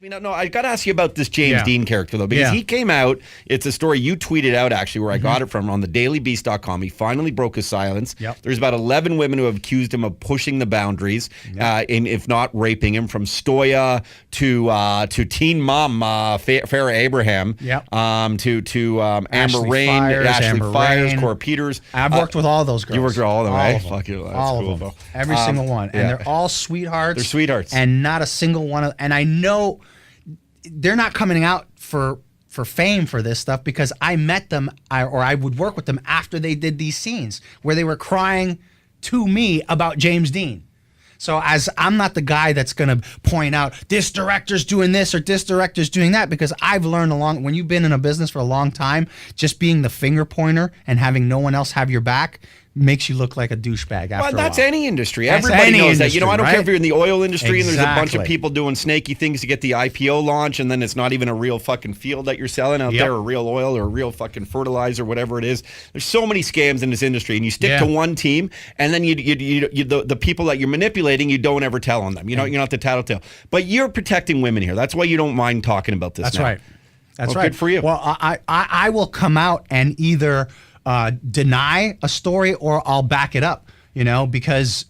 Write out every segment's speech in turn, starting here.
No, I got to ask you about this James Deen character, though, because Yeah. he came out. It's a story you tweeted out, actually, where I got it from on the dailybeast.com. He finally broke his silence. Yep. There's about 11 women who have accused him of pushing the boundaries, if not raping him, from Stoya to Teen Mom, Farrah Abraham, to Amber Rain, Ashley Fires, Cora Peters. I've worked with all those girls. You worked with all of them, all right? of them. Fuck you. That's all cool, of them. though. Every single one. And they're all sweethearts. They're sweethearts. And not a single one of, and I know they're not coming out for fame for this stuff, because I met them, or I would work with them after they did these scenes where they were crying to me about James Deen. So as I'm not the guy that's going to point out this director's doing this or this director's doing that, because I've learned when you've been in a business for a long time, just being the finger pointer and having no one else have your back makes you look like a douchebag after Well, that's a while. any industry. That's Everybody any knows that. industry, I don't care right? if you're in the oil industry and there's a bunch of Exactly. people doing snaky things to get the IPO launch, and then it's not even a real fucking field that you're selling out there, or real oil or real fucking fertilizer, whatever it is. There's so many scams in this industry, and you stick to one team, and then the people that you're manipulating, you don't ever tell on them. You're not the tattletale. But you're protecting women here. That's why you don't mind talking about this. That's now. right. That's well, right. Good for you. Well, I will come out and either deny a story or I'll back it up, because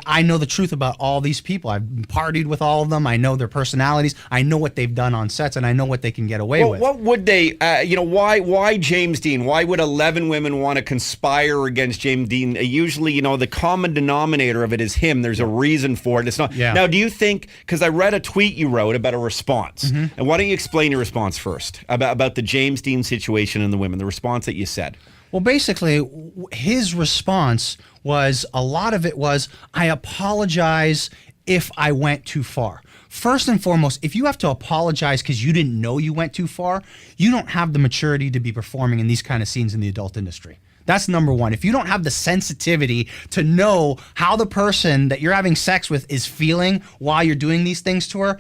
I know the truth about all these people. I've partied with all of them. I know their personalities. I know what they've done on sets, and I know what they can get away with. What would they, why James Deen? Why would 11 women want to conspire against James Deen? Usually, the common denominator of it is him. There's a reason for it. It's not. Yeah. Now, do you think, because I read a tweet you wrote about a response, and why don't you explain your response first about the James Deen situation and the women, the response that you said? Well, basically, his response was, a lot of it was, I apologize if I went too far. First and foremost, if you have to apologize because you didn't know you went too far, you don't have the maturity to be performing in these kind of scenes in the adult industry. That's number one. If you don't have the sensitivity to know how the person that you're having sex with is feeling while you're doing these things to her,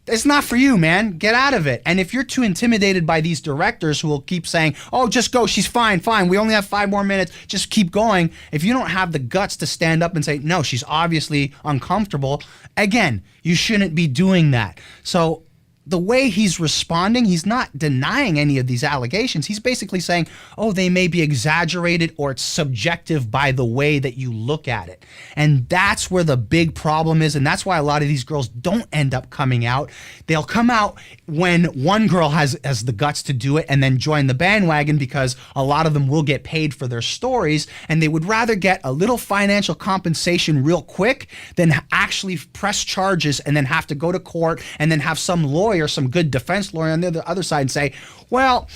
it's not for you, man. Get out of it. And if you're too intimidated by these directors who will keep saying, oh, just go, she's fine, we only have 5 more minutes, just keep going. If you don't have the guts to stand up and say, no, she's obviously uncomfortable, again, you shouldn't be doing that. So the way he's responding, he's not denying any of these allegations. He's basically saying, oh, they may be exaggerated or it's subjective by the way that you look at it. And that's where the big problem is. And that's why a lot of these girls don't end up coming out. They'll come out when one girl has the guts to do it and then join the bandwagon, because a lot of them will get paid for their stories, and they would rather get a little financial compensation real quick than actually press charges and then have to go to court and then have some lawyer, some good defense lawyer on the other side, and say, well,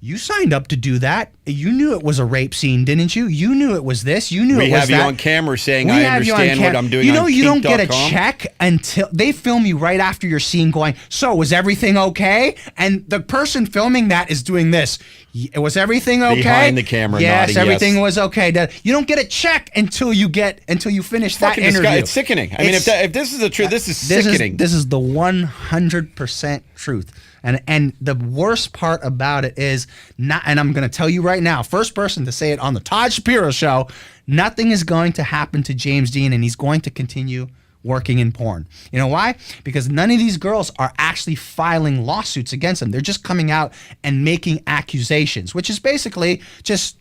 you signed up to do that. You knew it was a rape scene, didn't you? You knew it was this. You knew it was that. We have you on camera saying, I understand what I'm doing on You don't get a kink.com. check until they film you right after your scene going, so was everything okay? And the person filming that is doing this. Was everything okay? Behind the camera, yes, nodding, everything yes. was okay. You don't get a check until you finish that Fucking interview. It's sickening. I mean, if this is the truth, this is sickening. This is the 100% truth. And the worst part about it is not, and I'm going to tell you right now, first person to say it on the Todd Shapiro show, nothing is going to happen to James Deen, and he's going to continue working in porn. You know why? Because none of these girls are actually filing lawsuits against him. They're just coming out and making accusations, which is basically just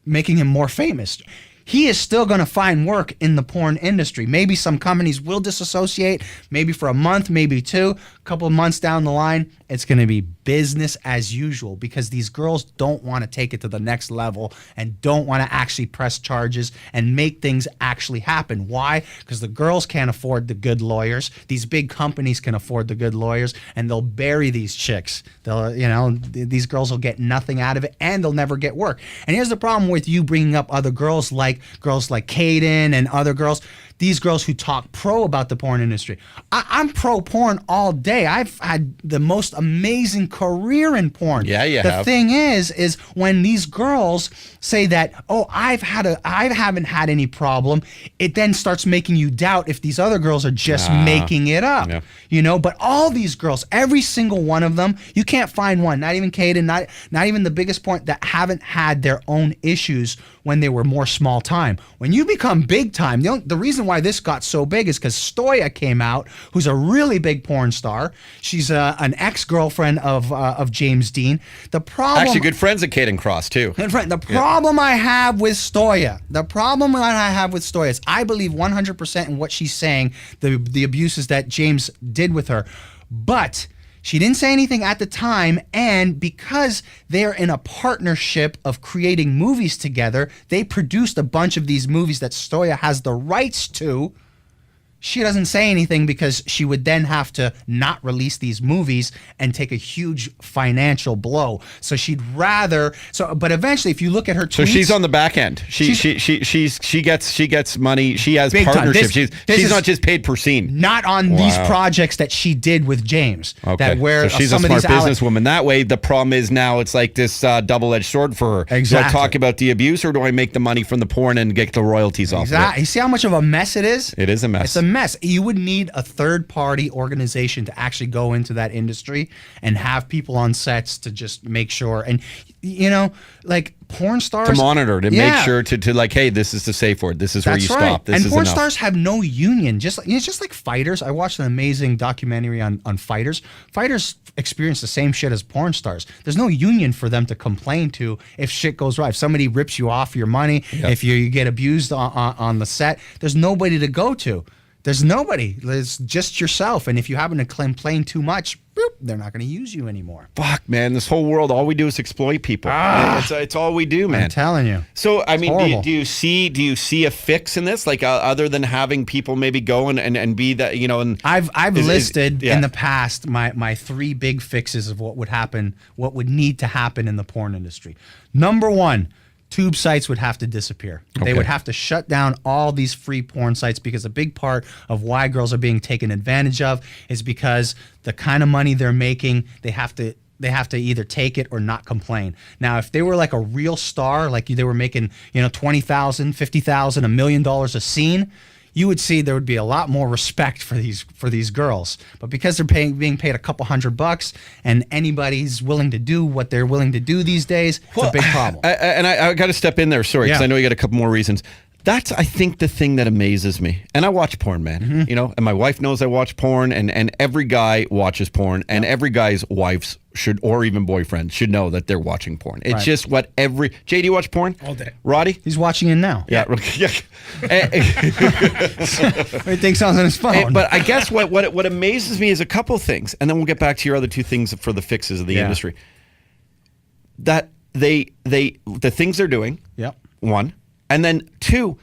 making him more famous. He is still going to find work in the porn industry. Maybe some companies will disassociate, maybe for a month, maybe 2, a couple of months down the line, it's going to be business as usual, because these girls don't want to take it to the next level and don't want to actually press charges and make things actually happen. Why? Because the girls can't afford the good lawyers. These big companies can afford the good lawyers, and they'll bury these chicks. These girls will get nothing out of it, and they'll never get work. And here's the problem with you bringing up other girls like Kaden and other girls. These girls who talk pro about the porn industry. I'm pro porn all day. I've had the most amazing career in porn. Yeah, you the have. thing is when these girls say that, oh, I haven't had any problem, it then starts making you doubt if these other girls are just making it up. Yeah. But all these girls, every single one of them, you can't find one, not even Kaden, not even the biggest point, that haven't had their own issues when they were more small time. When you become big time, the reason why why this got so big is because Stoya came out, who's a really big porn star. She's an ex-girlfriend of James Deen. The problem, Actually, good friends of Caden Cross too. the problem I have with Stoya, is I believe 100% in what she's saying, the abuses that James did with her, but she didn't say anything at the time, and because they're in a partnership of creating movies together, they produced a bunch of these movies that Stoya has the rights to. She doesn't say anything because she would then have to not release these movies and take a huge financial blow. So she'd rather. But eventually, if you look at her tweets, so she's on the back end. She gets money. She has partnerships. She's not just paid per scene. Not on these projects that she did with James. Okay, so she's a smart businesswoman. That way, the problem is now it's like this double-edged sword for her. Exactly. Do I talk about the abuse, or do I make the money from the porn and get the royalties off of it? You see how much of a mess it is? It is a mess. It's a mess. You would need a third-party organization to actually go into that industry and have people on sets to just make sure. And like porn stars to monitor, to make sure to like, hey, this is the safe word. This is where you stop. This is porn enough. Stars have no union. It's just like fighters. I watched an amazing documentary on fighters. Fighters experience the same shit as porn stars. There's no union for them to complain to if shit goes right. If somebody rips you off your money, if you get abused on the set, there's nobody to go to. There's nobody. It's just yourself. And if you happen to complain too much, they're not going to use you anymore. Fuck, man. This whole world, all we do is exploit people. It's all we do, man. I'm telling you. So, I mean, do you see a fix in this? Like, other than having people maybe go and be that, and I've listed in the past my 3 big fixes of what would need to happen in the porn industry. Number 1, tube sites would have to disappear. Okay. They would have to shut down all these free porn sites, because a big part of why girls are being taken advantage of is because the kind of money they're making, they have to either take it or not complain. Now, if they were like a real star, like they were making, $20,000, $50,000, $1 million a scene, you would see there would be a lot more respect for these girls. But because they're being paid a couple $100 and anybody's willing to do what they're willing to do these days, it's a big problem. I got to step in there, sorry, because I know you got a couple more reasons. That's, I think, the thing that amazes me. And I watch porn, man. And my wife knows I watch porn, and every guy watches porn, and every guy's wives should, or even boyfriend, should know that they're watching porn. It's just what Jay, do you watch porn? All day. Roddy? He's watching it now. Yeah. He thinks on his phone. But I guess what amazes me is a couple things, and then we'll get back to your other 2 things for the fixes of the industry. That the things they're doing, 1, and then 2,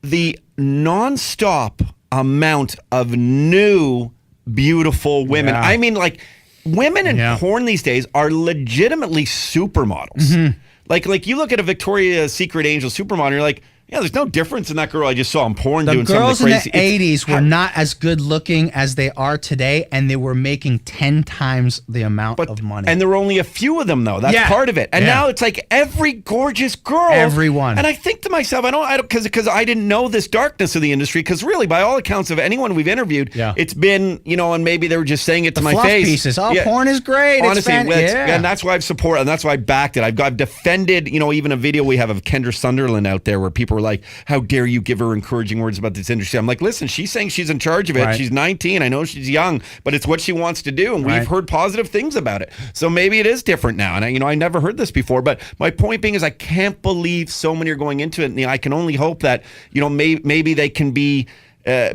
the nonstop amount of new beautiful women. I mean, like, women in porn these days are legitimately supermodels. Like you look at a Victoria's Secret Angel supermodel, you're like, yeah, there's no difference in that girl I just saw in porn doing something crazy. The girls in the 80s were not as good looking as they are today, and they were making 10 times the amount of money. And there were only a few of them, though. That's part of it. And now it's like every gorgeous girl. Everyone. And I think to myself, I don't, because I didn't know this darkness of the industry, because really, by all accounts of anyone we've interviewed, it's been, and maybe they were just saying it to my fluff face. Pieces. Porn is great. Honestly, and that's why I've supported, and that's why I backed it. I've defended, even a video we have of Kendra Sunderland out there where people were like, how dare you give her encouraging words about this industry? I'm like, listen, she's saying she's in charge of it. She's 19. I know she's young, but it's what she wants to do. And we've heard positive things about it. So maybe it is different now. And I never heard this before, but my point being is I can't believe so many are going into it. And I can only hope that, maybe they can be,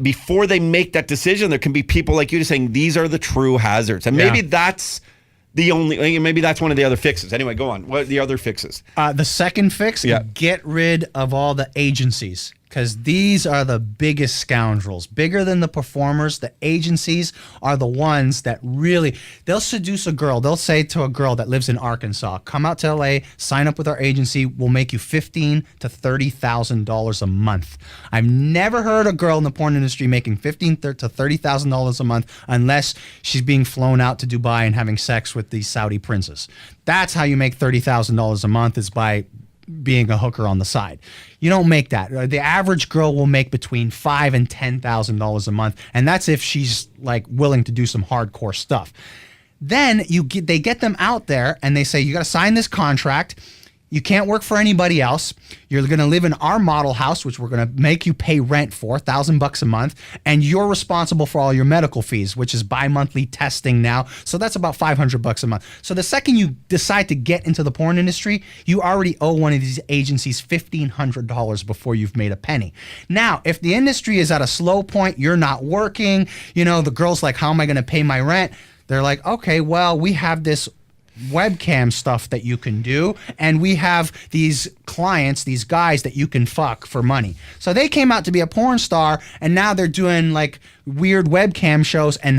before they make that decision, there can be people like you just saying, these are the true hazards. And maybe that's maybe that's one of the other fixes. Anyway, go on. What are the other fixes? The second fix, get rid of all the agencies, because these are the biggest scoundrels. Bigger than the performers, the agencies are the ones that really, they'll seduce a girl. They'll say to a girl that lives in Arkansas, come out to LA, sign up with our agency, we'll make you $15,000 to $30,000 a month. I've never heard a girl in the porn industry making $15,000 to $30,000 a month unless she's being flown out to Dubai and having sex with these Saudi princes. That's how you make $30,000 a month, is by being a hooker on the side. You don't make that. The average girl will make between $5,000 and $10,000 a month, and that's if she's like willing to do some hardcore stuff. Then they get them out there and they say, you got to sign this contract. You can't work for anybody else. You're going to live in our model house, which we're going to make you pay rent for, $1,000 a month, and you're responsible for all your medical fees, which is bi-monthly testing now. So that's about $500 a month. So the second you decide to get into the porn industry, you already owe one of these agencies $1,500 before you've made a penny. Now, if the industry is at a slow point, you're not working, the girl's like, how am I going to pay my rent? They're like, okay, well, we have this webcam stuff that you can do, and we have these clients, these guys that you can fuck for money. So they came out to be a porn star, and now they're doing like weird webcam shows and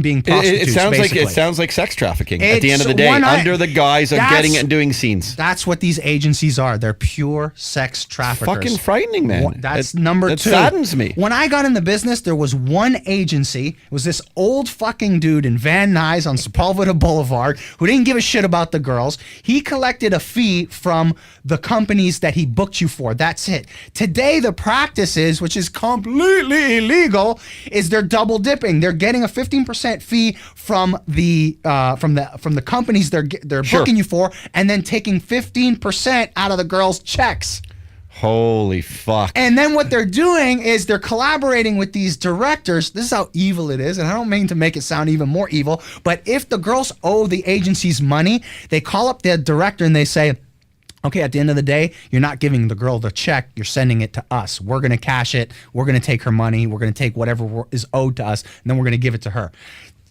being prostitutes. It sounds like sex trafficking at the end of the day, under the guise of getting it and doing scenes. That's what these agencies are. They're pure sex traffickers. Fucking frightening, man. That's number two. That saddens me. When I got in the business, there was one agency. It was this old fucking dude in Van Nuys on Sepulveda Boulevard who didn't give a shit about the girls. He collected a fee from the companies that he booked you for. That's it. Today, the practice is, which is completely illegal, is they're double dipping. They're getting a 15% fee from the companies they're booking you for, and then taking 15% out of the girls' checks. Holy fuck. And then what they're doing is they're collaborating with these directors. This is how evil it is, and I don't mean to make it sound even more evil, but if the girls owe the agencies money, they call up the director and they say, okay, at the end of the day, you're not giving the girl the check. You're sending it to us. We're going to cash it. We're going to take her money. We're going to take whatever is owed to us, and then we're going to give it to her.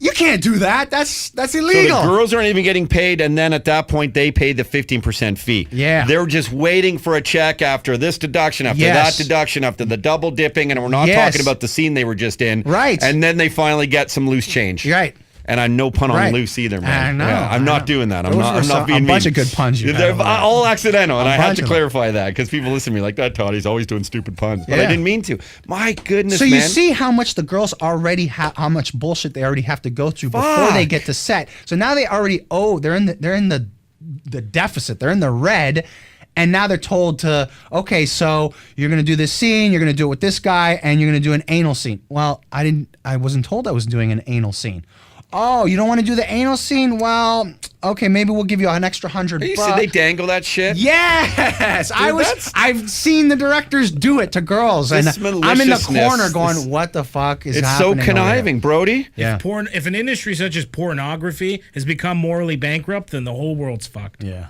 You can't do that. That's illegal. So the girls aren't even getting paid, and then at that point, they pay the 15% fee. Yeah. They're just waiting for a check after this deduction, after that deduction, after the double dipping, and we're not talking about the scene they were just in. Right. And then they finally get some loose change. Right. And I'm no pun on loose either, man. I know. Yeah, I'm not doing that. I'm not being mean. A bunch of good puns you They're have. all accidental, and I have to clarify that because people listen to me like that. Todd, always doing stupid puns, but I didn't mean to. My goodness, so man. you see how much the girls already how much bullshit they already have to go through before they get to set. So now they already owe. They're in the deficit. They're in the red. And now they're told to, okay, so you're going to do this scene, you're going to do it with this guy, and you're going to do an anal scene. Well, I wasn't told I was doing an anal scene. Oh, you don't want to do the anal scene? Well, okay, maybe we'll give you an extra $100. You said they dangle that shit? Yes, dude, I've seen the directors do it to girls, and I'm in the corner going, "What the fuck is happening?" It's so conniving, Brody. Yeah. If an industry such as pornography has become morally bankrupt, then the whole world's fucked. Yeah.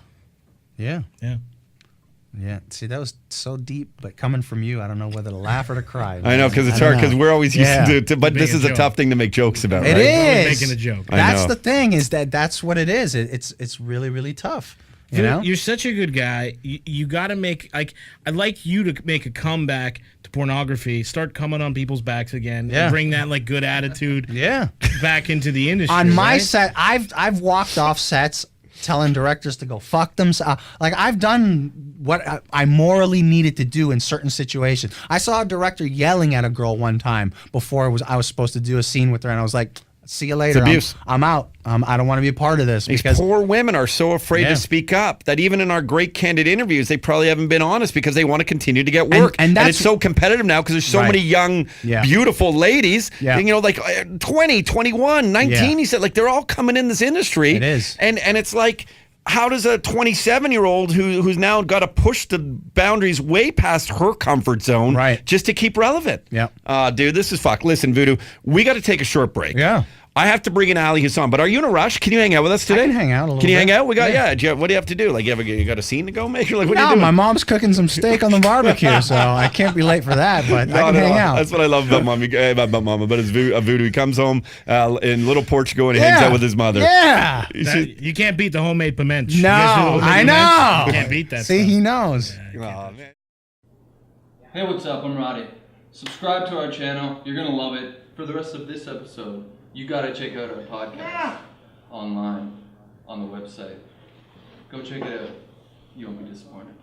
See, that was so deep, but coming from you, I don't know whether to laugh or to cry. I know, because it's hard, because we're always used to but this is a tough thing to make jokes about, right? It is. Making a joke. That's the thing, is that's what it is. It's really, really tough. You know? You're such a good guy. You got to make, I'd like you to make a comeback to pornography, start coming on people's backs again, and bring that good attitude back into the industry. On my set, I've walked off sets telling directors to go fuck themselves. I've done what I morally needed to do in certain situations. I saw a director yelling at a girl one time before I was supposed to do a scene with her, and I was like, see you later. It's abuse. I'm out. I don't want to be a part of this. These poor women are so afraid to speak up that even in our great candid interviews, they probably haven't been honest because they want to continue to get work. And it's so competitive now because there's so many young, beautiful ladies, like 20, 21, 19, he said, they're all coming in this industry. It is. And it's like, how does a 27-year-old who's now got to push the boundaries way past her comfort zone just to keep relevant? Yeah. Dude, this is fuck. Listen, Voodoo, we got to take a short break. Yeah. I have to bring in Ali Hassan, but are you in a rush? Can you hang out with us today? I can hang out a little bit. Can you hang out? We got what do you have to do? You got a scene to go make? What are you doing? My mom's cooking some steak on the barbecue, so I can't be late for that. But I can hang out. That's what I love about Mama. But it's Voodoo. He comes home in Little Portugal and he hangs out with his mother. Yeah, you can't beat the homemade pimento. No, I know. You can't beat that. See, he knows. Oh, man. Hey, what's up? I'm Roddy. Subscribe to our channel. You're gonna love it. For the rest of this episode, you gotta check out our podcast online on the website. Go check it out. You won't be disappointed.